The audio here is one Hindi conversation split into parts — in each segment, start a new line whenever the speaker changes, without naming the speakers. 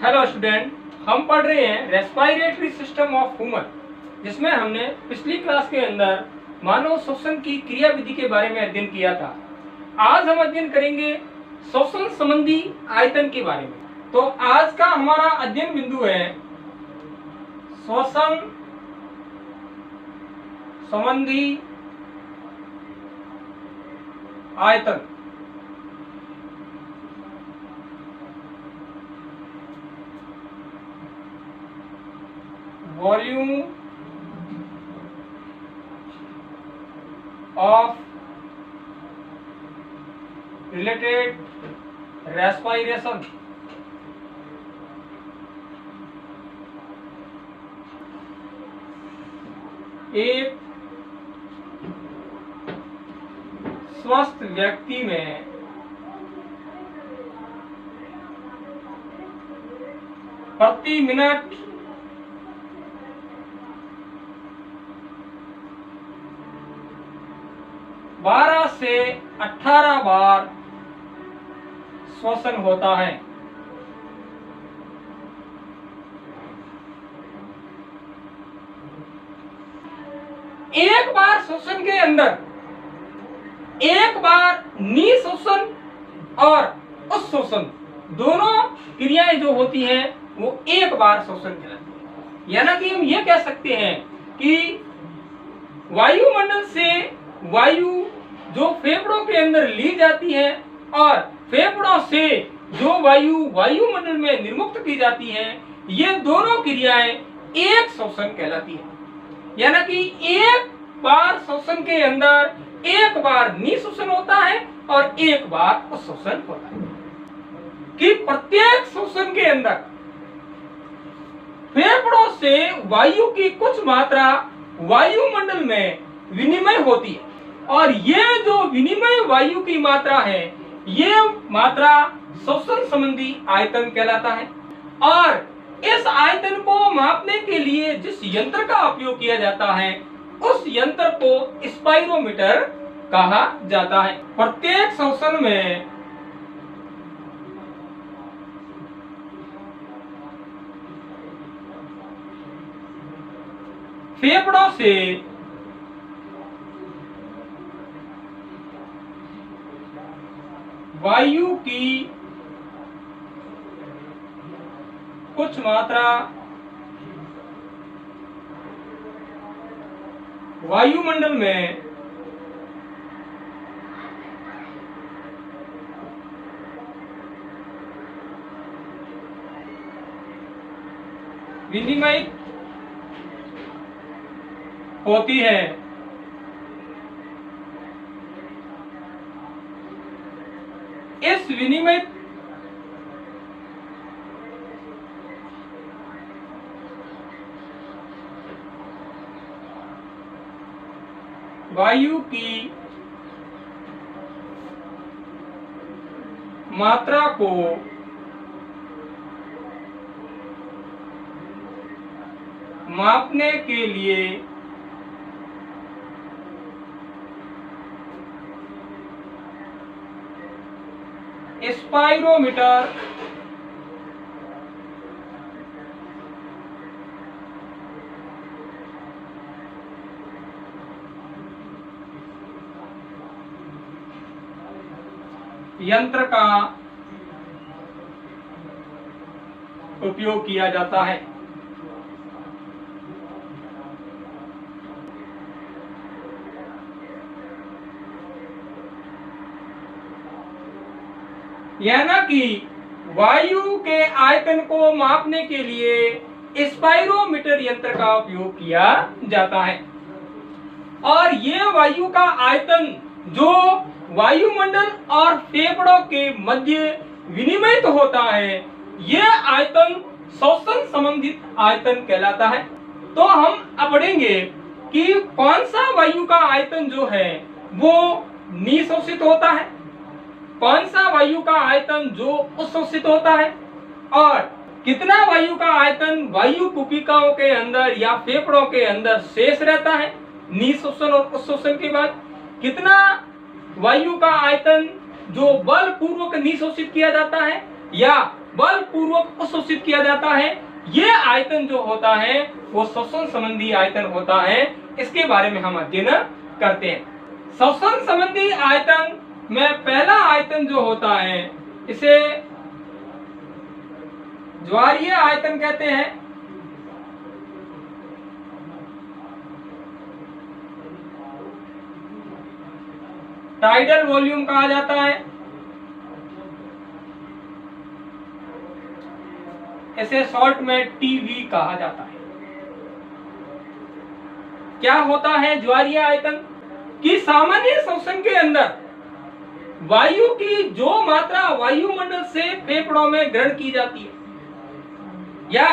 हेलो स्टूडेंट, हम पढ़ रहे हैं रेस्पिरेटरी सिस्टम ऑफ ह्यूमन, जिसमें हमने पिछली क्लास के अंदर मानव श्वसन की क्रिया विधि के बारे में अध्ययन किया था। आज हम अध्ययन करेंगे श्वसन संबंधी आयतन के बारे में। तो आज का हमारा अध्ययन बिंदु है श्वसन संबंधी आयतन। Volume of related respiration. एक स्वस्थ व्यक्ति में प्रति मिनट 12 से 18 बार श्वसन होता है। एक बार श्वसन के अंदर एक बार निःश्वसन और उत्श्वसन दोनों क्रियाएं जो होती हैं वो एक बार श्वसन कहलाती है। यानी कि हम ये कह सकते हैं कि वायुमंडल से वायु जो फेफड़ों के अंदर ली जाती है और फेफड़ों से जो वायु वायुमंडल में निर्मुक्त की जाती है, ये दोनों क्रियाएं एक श्वसन कहलाती है। यानी कि एक बार श्वसन के अंदर एक बार निःश्वसन होता है और एक बार उत्श्वसन होता है। कि प्रत्येक श्वसन के अंदर फेफड़ों से वायु की कुछ मात्रा वायुमंडल में विनिमय होती है और ये जो विनिमय वायु की मात्रा है, ये मात्रा श्वसन संबंधी आयतन कहलाता है। और इस आयतन को मापने के लिए जिस यंत्र का उपयोग किया जाता है, उस यंत्र को स्पाइरोमीटर कहा जाता है। प्रत्येक श्वसन में फेफड़ों से वायु की कुछ मात्रा वायुमंडल में विनिमय होती है। इस विनिमय वायु की मात्रा को मापने के लिए स्पाइरोमीटर यंत्र का उपयोग किया जाता है। यानी कि वायु के आयतन को मापने के लिए स्पाइरोमीटर यंत्र का उपयोग किया जाता है। और ये वायु का आयतन जो वायुमंडल और फेफड़ों के मध्य विनिमय तो होता है, ये आयतन श्वसन संबंधित आयतन कहलाता है। तो हम अब पढ़ेंगे कि कौन सा वायु का आयतन जो है वो निःश्वसित होता है, कौन सा वायु का आयतन जो उत्श्वसित होता है, और कितना वायु का आयतन वायु कुपिकाओं के अंदर या फेफड़ों के अंदर शेष रहता है निःश्वसन और उत्श्वसन के बाद, कितना वायु का आयतन जो बल पूर्वक निःश्वसित किया जाता है या बलपूर्वक अवशोषित किया जाता है। ये आयतन जो होता है वो श्वसन संबंधी आयतन होता है। इसके बारे में हम अध्ययन करते हैं। श्वसन संबंधी आयतन में पहला आयतन जो होता है इसे ज्वारीय आयतन कहते हैं। टाइडल वॉल्यूम कहा जाता है। इसे शॉर्ट में टीवी कहा जाता है। क्या होता है ज्वारीय आयतन? कि सामान्य श्वसन के अंदर वायु की जो मात्रा वायुमंडल से फेफड़ों में ग्रहण की जाती है या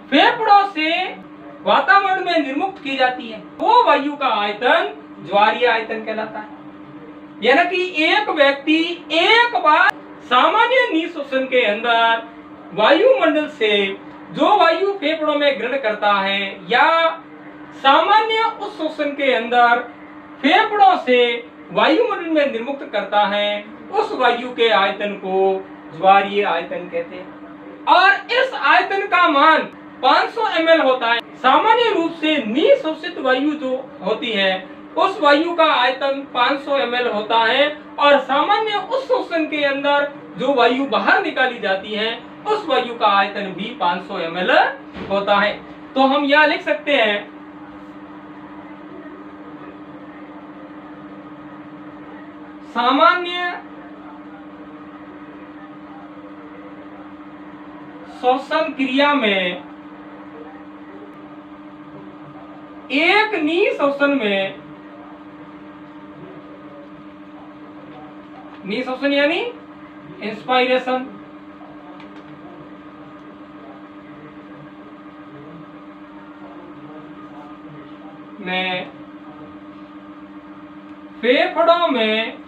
फेफड़ों से वातावरण में निर्मुक्त की जाती है, वो वायु का आयतन ज्वारीय आयतन कहलाता है। यानी कि एक व्यक्ति एक बार सामान्य निःश्वसन के अंदर वायुमंडल से जो वायु फेफड़ों में ग्रहण करता है या सामान्य उच्छ्वसन के अंदर फेफड़ों से वायुमंडल में निर्मुक्त करता है, उस वायु के आयतन को ज्वारीय आयतन कहते हैं। और इस आयतन का मान 500 ml होता है। सामान्य रूप से निःश्वसित वायु जो होती है उस वायु का आयतन 500 ml होता है और सामान्य उच्छ्वसन के अंदर जो वायु बाहर निकाली जाती है उस वायु का आयतन भी 500 ml होता है। तो हम यह लिख सकते हैं सामान्य श्वसन क्रिया में एक निःश्वसन में निःश्वसन यानी इंस्पायरेशन में फेफड़ों में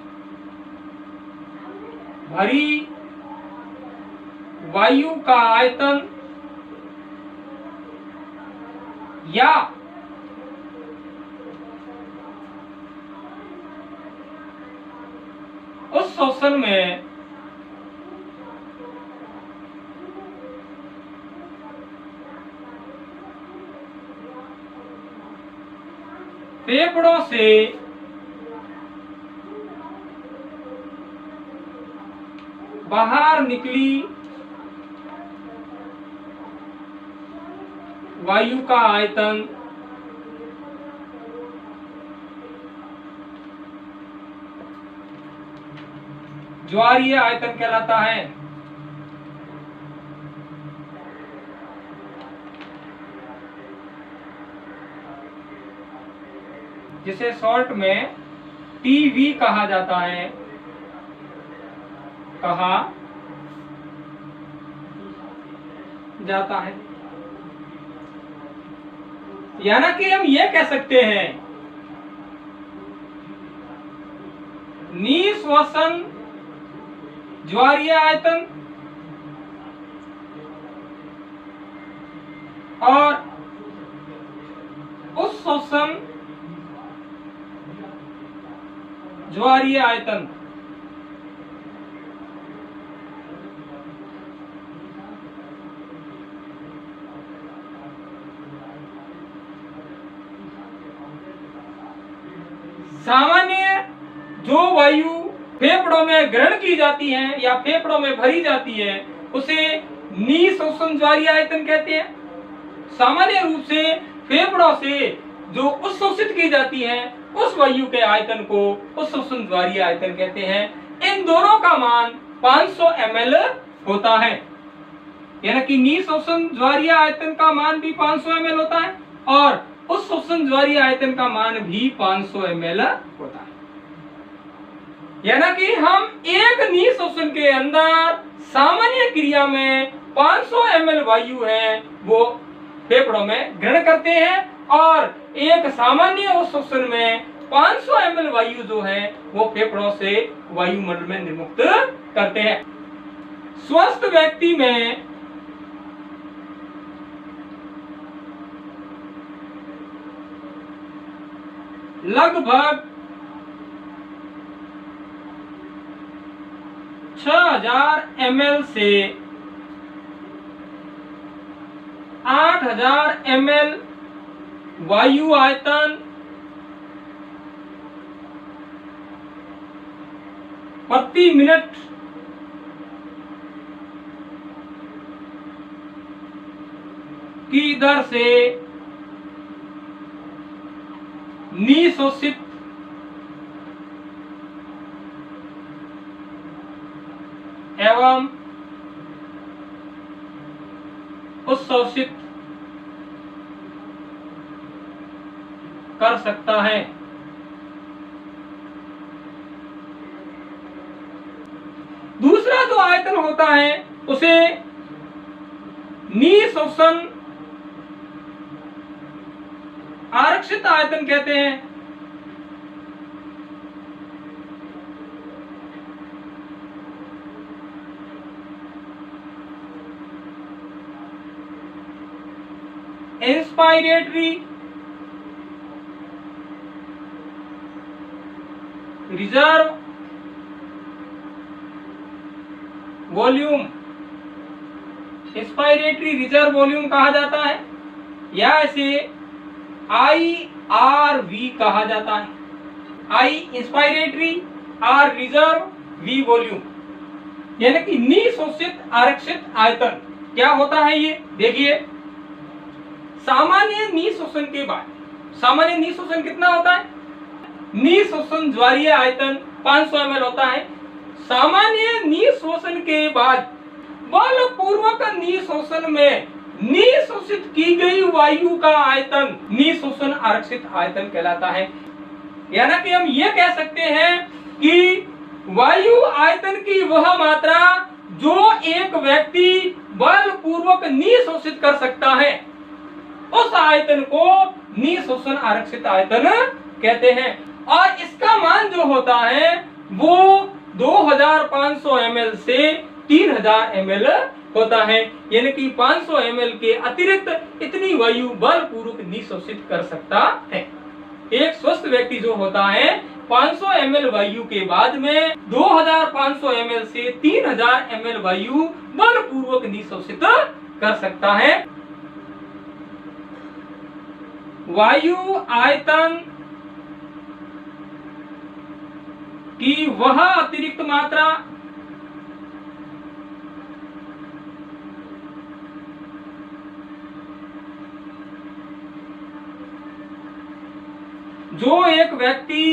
भरी वायु का आयतन या उस श्वसन में फेफड़ों से बाहर निकली वायु का आयतन ज्वारीय आयतन कहलाता है। जिसे शॉर्ट में टीवी कहा जाता है, कहा जाता है। यानी कि हम ये कह सकते हैं निःश्वसन ज्वारीय आयतन और उच्छ्वसन ज्वारीय आयतन सामान्य जो वायु फेफड़ों में ग्रहण की जाती है या फेफड़ों में भरी जाती है उसे निःश्वसन ज्वारीय आयतन कहते हैं। सामान्य रूप से फेफड़ों से जो उच्छ्वसित की जाती है उस वायु के आयतन को उच्छ्वसन ज्वारीय आयतन कहते हैं। इन दोनों का मान 500 ml होता है। यानी कि निःश्वसन ज्वारीय आयतन का मान भी 500 ml होता है और उच्छ्वसन ज्वारीय आयतन का मान भी 500 ml होता है। यानी कि हम एक निःश्वसन के अंदर सामान्य क्रिया में 500 ml वायु है वो फेफड़ों में ग्रहण करते हैं और एक सामान्य उच्छ्वसन में 500 ml वायु जो है वो फेफड़ों से वायुमंडल में निर्मुक्त करते हैं। स्वस्थ व्यक्ति में लगभग 6000 ml से 1000 ml वायु आयतन प्रति मिनट की दर से निशोषित एवं उत्शोषित कर सकता है। दूसरा जो आयतन होता है उसे निशोषण आरक्षित आयतन कहते हैं। Inspiratory reserve volume, inspiratory reserve volume कहा जाता है या इसे IRV कहा जाता है। I inspiratory, R reserve, V volume, यानी कि निशोषित आरक्षित आयतन। क्या होता है ये देखिए, सामान्य निशोषण के बाद, सामान्य निशोषण कितना होता है? निशोषण ज्वारीय आयतन 500 ml होता है। सामान्य निशोषण के बाद बलपूर्वक निशोषण में निशोषित की गई वायु का आयतन निशोषण आरक्षित आयतन कहलाता है। यानी कि हम ये कह सकते हैं कि वायु आयतन की वह मात्रा जो एक व्यक्ति बलपूर्वक निशोषित कर सकता है, उस आयतन को निशोषण आरक्षित आयतन कहते हैं। और इसका मान जो होता है वो 2500 ml से 3000 ml होता है। यानी कि 500 ml के अतिरिक्त इतनी वायु बलपूर्वक निशोषित कर सकता है। एक स्वस्थ व्यक्ति जो होता है 500 ml वायु के बाद में 2500 ml से 3000 ml वायु बलपूर्वक निशोषित कर सकता है। वायु आयतन की वह अतिरिक्त मात्रा जो एक व्यक्ति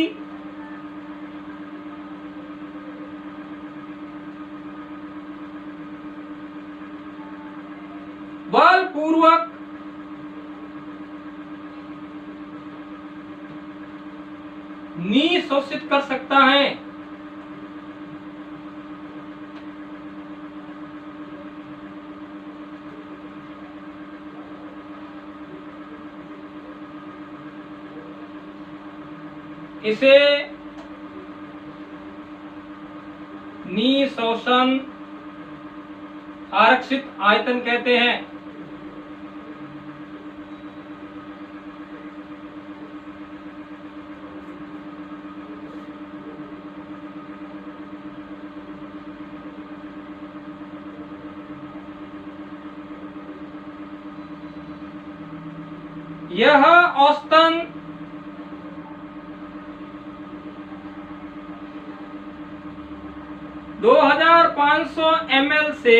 बलपूर्वक निशोषित कर सकता है, इसे निशोषण आरक्षित आयतन कहते हैं। यह औसतन 2500 ml से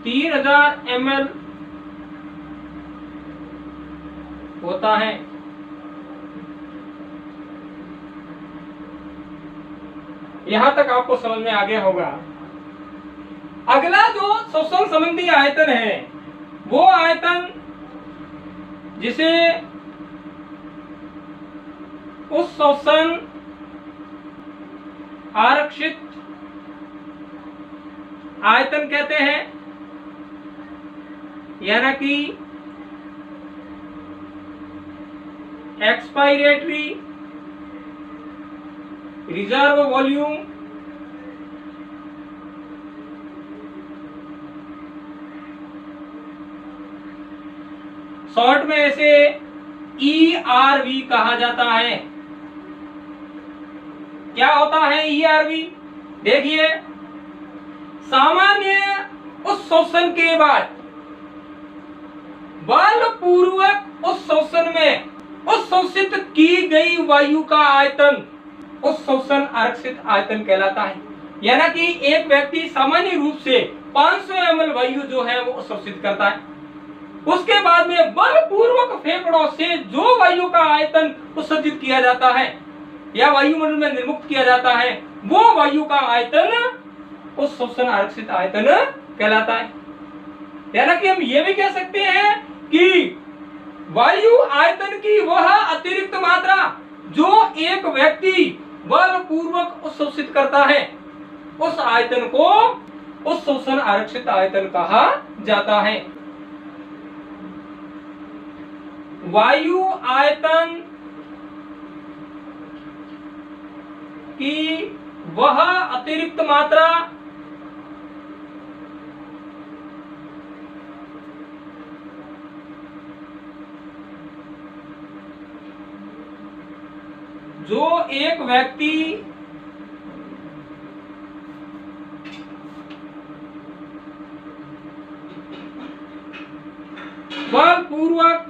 3000 ml होता है। यहां तक आपको समझ में आ गया होगा। अगला जो शोषण संबंधी आयतन है वो आयतन जिसे उस शोषण आरक्षित आयतन कहते हैं, यानी कि एक्सपायरेटरी रिजर्व वॉल्यूम शॉर्ट में इसे ERV कहा जाता है। क्या होता है ERV? देखिए, सामान्य उस शोषण के बाद बलपूर्वक उस शोषण में उस शोषित की गई वायु का आयतन उस शोषण आरक्षित आयतन कहलाता है। यानी कि एक व्यक्ति सामान्य रूप से 500 ml वायु जो है वो शोषित करता है, उसके बाद में बलपूर्वक फेफड़ों से जो वायु का आयतन उत्सर्जित किया जाता है या वायुमंडल में निर्मुक्त किया जाता है, वो वायु का आयतन उस शोषण आरक्षित आयतन कहलाता है। यानी कि हम ये भी कह सकते हैं कि वायु आयतन की वह अतिरिक्त मात्रा जो एक व्यक्ति बलपूर्वक उत्सर्जित करता है, उस आयतन को उस शोषण आरक्षित आयतन कहा जाता है। वायु आयतन की वह अतिरिक्त मात्रा जो एक व्यक्ति बलपूर्वक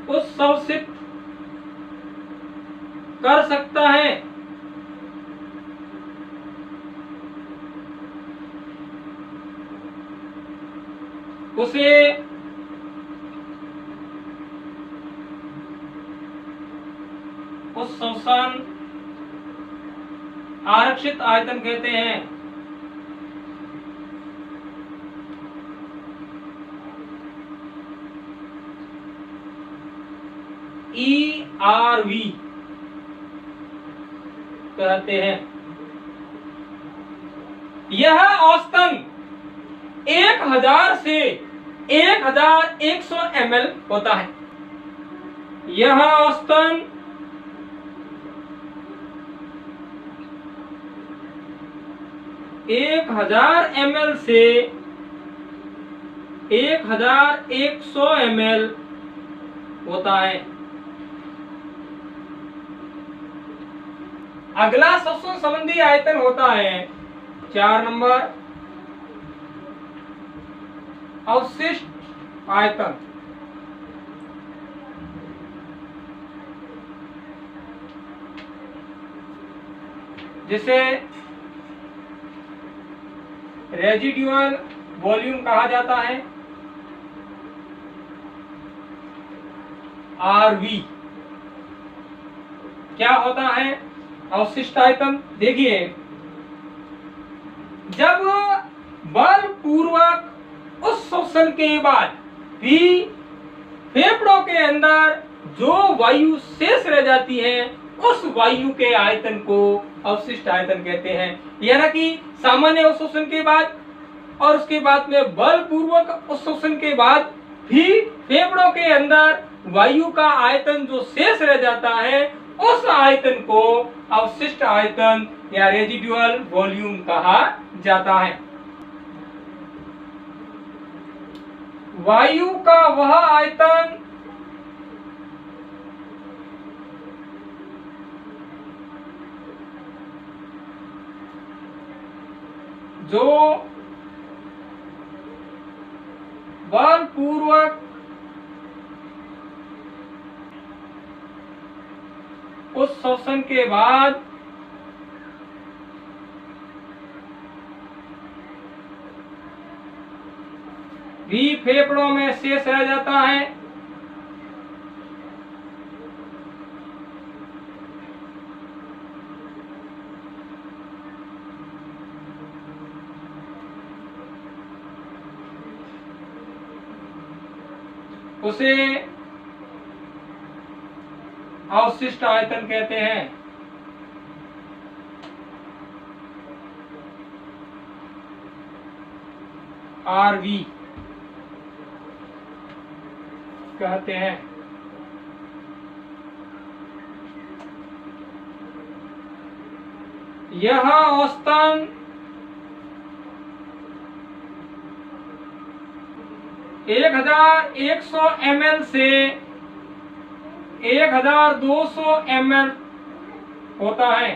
उत्सर्जित कर सकता है, उसे उस शोषण आरक्षित आयतन कहते हैं। ERV कहते हैं। यह औसतन 1000 से 1100 ml होता है। यह औसतन 1000 ml से 1100 ml होता है। अगला शोषण संबंधी आयतन होता है 4 नंबर अवशिष्ट आयतन। जिसे रेजिडुअल वॉल्यूम कहा जाता है, RV। क्या होता है अवशिष्ट आयतन? देखिए, जब बलपूर्वक उस शोषण के बाद भी फेफड़ों के अंदर जो वायु शेष रह जाती है, उस वायु के आयतन को अवशिष्ट आयतन कहते हैं। यानी कि सामान्य अवशोषण के बाद और उसके बाद में बलपूर्वक अवशोषण के बाद भी फेफड़ों के अंदर वायु का आयतन जो शेष रह जाता है, उस आयतन को अवशिष्ट आयतन या रेजिडुअल वॉल्यूम कहा जाता है। वायु का वह आयतन जो बलपूर्वक उस शोषण के बाद भी फेफड़ों में शेष रह जाता है, उसे अवशिष्ट आयतन कहते हैं। RV कहते हैं। यह औसतन 1100 ml से 1200 ml होता है।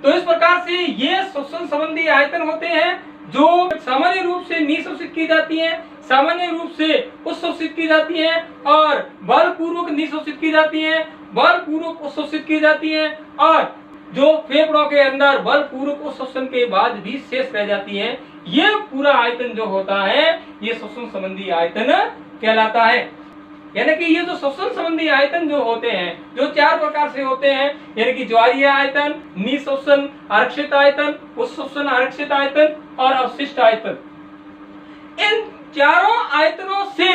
तो इस प्रकार से ये श्वसन संबंधी आयतन होते हैं जो सामान्य रूप से निःश्वसित की जाती हैं, सामान्य रूप से उच्छ्वसित की जाती हैं और बलपूर्वक निःश्वसित की जाती हैं, बलपूर्वक उच्छ्वसित की जाती हैं और जो फेफड़ों के अंदर बलपूर्वक उच्छ्वसन के बाद भी शेष रह जाती हैं। ये पूरा आयतन जो होता है ये श्वसन संबंधी आयतन कहलाता है। यानी कि ये जो श्वसन संबंधी आयतन जो होते हैं जो 4 प्रकार से होते हैं, यानी कि ज्वारीय आयतन, निःश्वसन आरक्षित आयतन, उच्छ्वसन आरक्षित आयतन और अवशिष्ट आयतन। इन चारों आयतनों से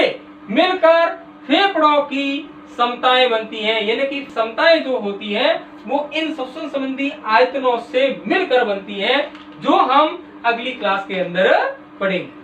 मिलकर फेफड़ों की समताएं बनती हैं। यानी कि समताएं जो होती हैं वो इन श्वसन संबंधी आयतनों से मिलकर बनती हैं, जो हम अगली क्लास के अंदर पढ़ेंगे।